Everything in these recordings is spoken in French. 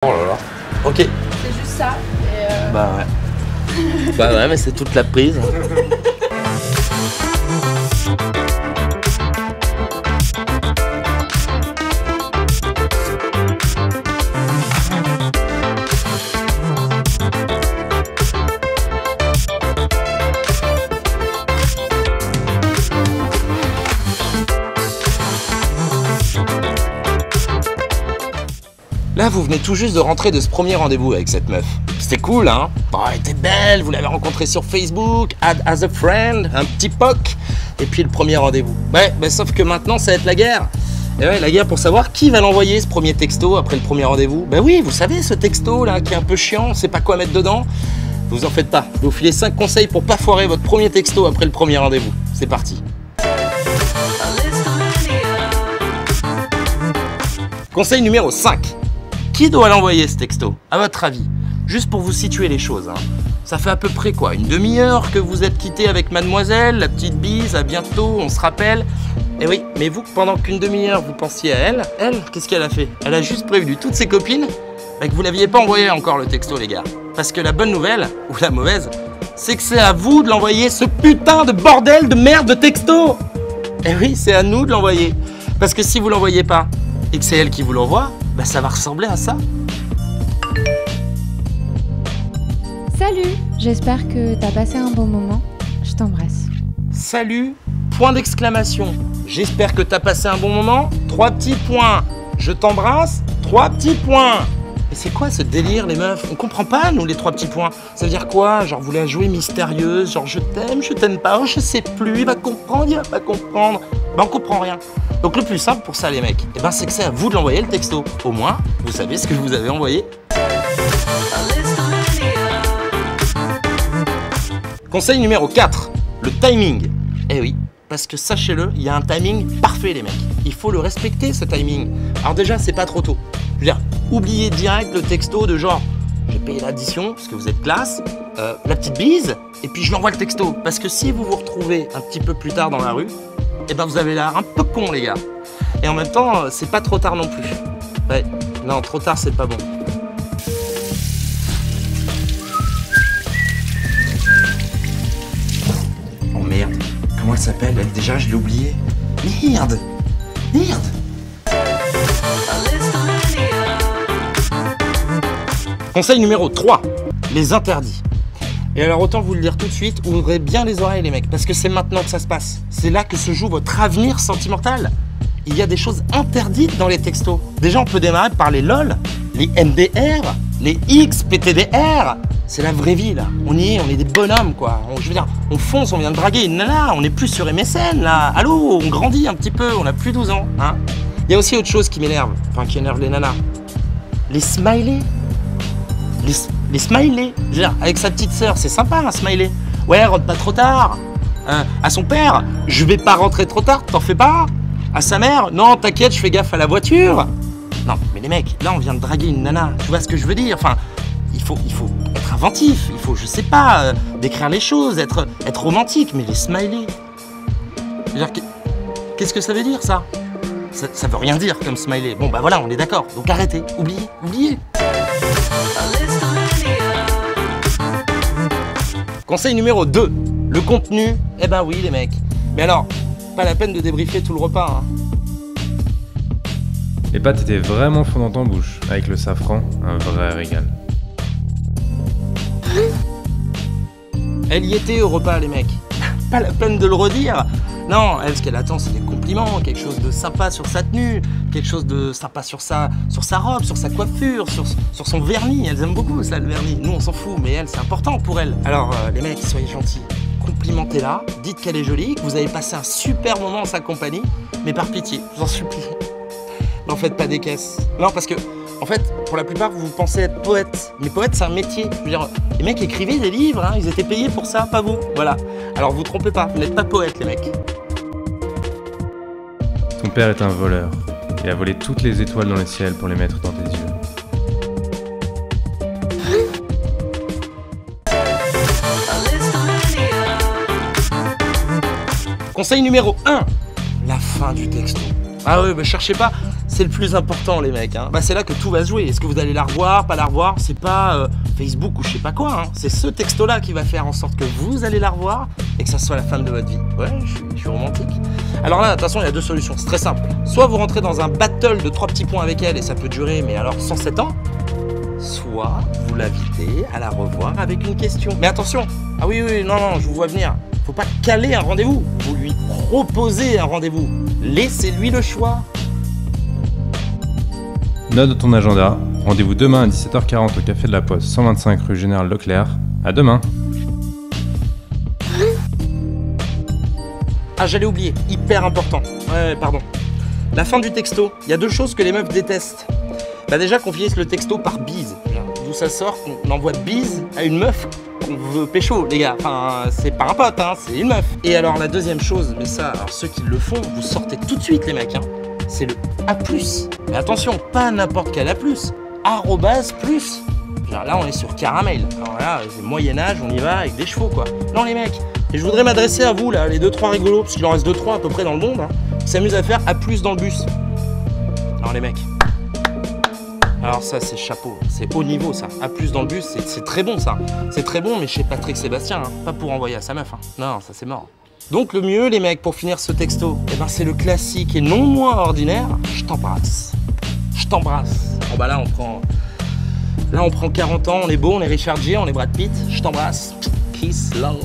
Oh là là. Ok. C'est juste ça. Et Bah ouais. Bah ouais, mais c'est toute la prise. Là, vous venez tout juste de rentrer de ce premier rendez-vous avec cette meuf. C'était cool, hein? Bon, elle était belle, vous l'avez rencontrée sur Facebook, add as a friend, un petit POC, et puis le premier rendez-vous. Ouais, bah, sauf que maintenant, ça va être la guerre. Et ouais, la guerre pour savoir qui va l'envoyer, ce premier texto, après le premier rendez-vous. Bah oui, vous savez, ce texto, là, qui est un peu chiant, on sait pas quoi mettre dedans. Vous en faites pas. Je vais vous filer 5 conseils pour pas foirer votre premier texto après le premier rendez-vous. C'est parti. Conseil numéro 5. Qui doit l'envoyer ce texto, à votre avis? Juste pour vous situer les choses, hein. Ça fait à peu près quoi, une demi-heure que vous êtes quitté avec mademoiselle, la petite bise, à bientôt, on se rappelle. Et oui, mais vous, pendant qu'une demi-heure vous pensiez à elle, qu'est-ce qu'elle a fait? Elle a juste prévenu toutes ses copines bah, que vous l'aviez pas envoyé encore le texto, les gars. Parce que la bonne nouvelle, ou la mauvaise, c'est que c'est à vous de l'envoyer, ce putain de bordel de merde de texto. Et oui, c'est à nous de l'envoyer. Parce que si vous l'envoyez pas, et que c'est elle qui vous l'envoie, bah ça va ressembler à ça. Salut, j'espère que t'as passé un bon moment. Je t'embrasse. Salut, point d'exclamation. J'espère que t'as passé un bon moment. 3 petits points. Je t'embrasse. 3 petits points. Mais c'est quoi ce délire, les meufs? On comprend pas, nous, les 3 petits points. Ça veut dire quoi? Genre, vous la jouez mystérieuse, genre je t'aime pas, oh, je sais plus, il va comprendre, il va pas comprendre. Ben, on comprend rien. Donc le plus simple pour ça, les mecs, eh ben, c'est que c'est à vous de l'envoyer le texto. Au moins, vous savez ce que vous avez envoyé. Conseil numéro 4, le timing. Eh oui, parce que sachez-le, il y a un timing parfait, les mecs. Il faut le respecter, ce timing. Alors déjà, c'est pas trop tôt. Je veux dire, oubliez direct le texto de genre, j'ai payé l'addition, parce que vous êtes classe, la petite bise, et puis je l'envoie le texto. Parce que si vous vous retrouvez un petit peu plus tard dans la rue, eh ben vous avez l'air un peu con, les gars. Et en même temps, c'est pas trop tard non plus. Ouais, non, trop tard, c'est pas bon. Oh merde, comment elle s'appelle, elle? Déjà, je l'ai oubliée. Merde! Merde! Conseil numéro 3, les interdits. Et alors autant vous le dire tout de suite, ouvrez bien les oreilles les mecs, parce que c'est maintenant que ça se passe. C'est là que se joue votre avenir sentimental. Il y a des choses interdites dans les textos. Déjà on peut démarrer par les LOL, les MDR, les XPTDR. C'est la vraie vie là, on y est, on est des bonhommes quoi. Je veux dire, on fonce, on vient de draguer une nana, on n'est plus sur MSN là. Allô, on grandit un petit peu, on a plus 12 ans. Hein. Il y a aussi autre chose qui m'énerve, enfin qui énerve les nanas. Les smileys. Les smileys, je veux dire, avec sa petite sœur, c'est sympa un smiley. Ouais, rentre pas trop tard. À son père, je vais pas rentrer trop tard, t'en fais pas. À sa mère, non, t'inquiète, je fais gaffe à la voiture. Non, mais les mecs, là on vient de draguer une nana, tu vois ce que je veux dire? Enfin, il faut être inventif, il faut, je sais pas, décrire les choses, être romantique, mais les smileys. Je veux dire, qu'est-ce que ça veut dire ça? Ça veut rien dire comme smiley. Bon bah voilà, on est d'accord, donc arrêtez, oubliez. Conseil numéro 2, le contenu, eh ben oui les mecs. Mais alors, pas la peine de débriefer tout le repas. Hein. Les pâtes étaient vraiment fondantes en bouche, avec le safran, un vrai régal. Elle y était au repas les mecs. Pas la peine de le redire. Non, elle, ce qu'elle attend, c'est des compliments, quelque chose de sympa sur sa tenue, quelque chose de sympa sur sa robe, sur sa coiffure, sur son vernis. Elles aiment beaucoup ça, le vernis. Nous, on s'en fout, mais elle, c'est important pour elle. Alors, les mecs, soyez gentils. Complimentez-la, dites qu'elle est jolie, que vous avez passé un super moment en sa compagnie, mais par pitié, je vous en supplie. N'en faites pas des caisses. Non, parce que, en fait, pour la plupart, vous pensez être poète. Mais poète, c'est un métier. Je veux dire, les mecs écrivaient des livres, hein, ils étaient payés pour ça, pas vous. Voilà. Alors, vous trompez pas, vous n'êtes pas poète, les mecs. Ton père est un voleur. Il a volé toutes les étoiles dans le ciel pour les mettre dans tes yeux. Conseil numéro 1, la fin du texto. Ah ouais, bah cherchez pas, c'est le plus important les mecs, hein. Bah c'est là que tout va se jouer. Est-ce que vous allez la revoir, pas la revoir? C'est pas Facebook ou je sais pas quoi, hein. C'est ce texto-là qui va faire en sorte que vous allez la revoir et que ça soit la femme de votre vie. Ouais, je suis romantique. Alors là, attention, il y a deux solutions, c'est très simple. Soit vous rentrez dans un battle de 3 petits points avec elle et ça peut durer, mais alors 107 ans. Soit vous l'invitez à la revoir avec une question. Mais attention, ah oui, non, je vous vois venir. Faut pas caler un rendez-vous, vous lui proposez un rendez-vous. Laissez-lui le choix. Note de ton agenda. Rendez-vous demain à 17h40 au Café de la Poste, 125 rue Général Leclerc. À demain. Ah, j'allais oublier, hyper important. Ouais, pardon. La fin du texto. Il y a deux choses que les meufs détestent. Bah déjà qu'on finisse le texto par bise. D'où ça sort qu'on envoie bise à une meuf qu'on veut pécho, les gars. Enfin, c'est pas un pote, hein, c'est une meuf. Et alors la deuxième chose, mais ça, alors ceux qui le font, vous sortez tout de suite les mecs, hein. C'est le A+. Mais attention, pas n'importe quel A+. Arrobase plus. Genre là, on est sur caramel. Alors là, c'est Moyen-Âge, on y va avec des chevaux, quoi. Non, les mecs. Et je voudrais m'adresser à vous, là, les 2-3 rigolos, parce qu'il en reste 2-3 à peu près dans le monde, hein, qui s'amusent à faire A+ dans le bus. Non, les mecs. Alors ça, c'est chapeau. C'est haut niveau, ça. A+ dans le bus, c'est très bon, ça. C'est très bon, mais chez Patrick Sébastien, hein. Pas pour envoyer à sa meuf, hein. Non, ça, c'est mort. Donc le mieux, les mecs, pour finir ce texto, eh ben, c'est le classique et non moins ordinaire. Je t'embrasse. Je t'embrasse. Bon bah là, on prend 40 ans, on est beau, on est Richard Gere, on est Brad Pitt. Je t'embrasse. Kiss, love,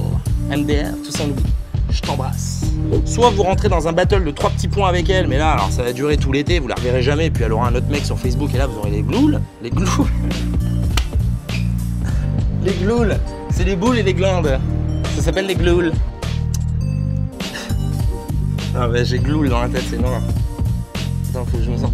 MDR, tout ça on oublie. Je t'embrasse. Soit vous rentrez dans un battle de 3 petits points avec elle, mais là, alors ça va durer tout l'été, vous la reverrez jamais, puis elle aura un autre mec sur Facebook et là vous aurez les gloules. Les gloules. Les gloules. C'est les boules et les glandes. Ça s'appelle les gloules. Ah bah j'ai gloule dans la tête, c'est noir. Attends, faut que je me sorte.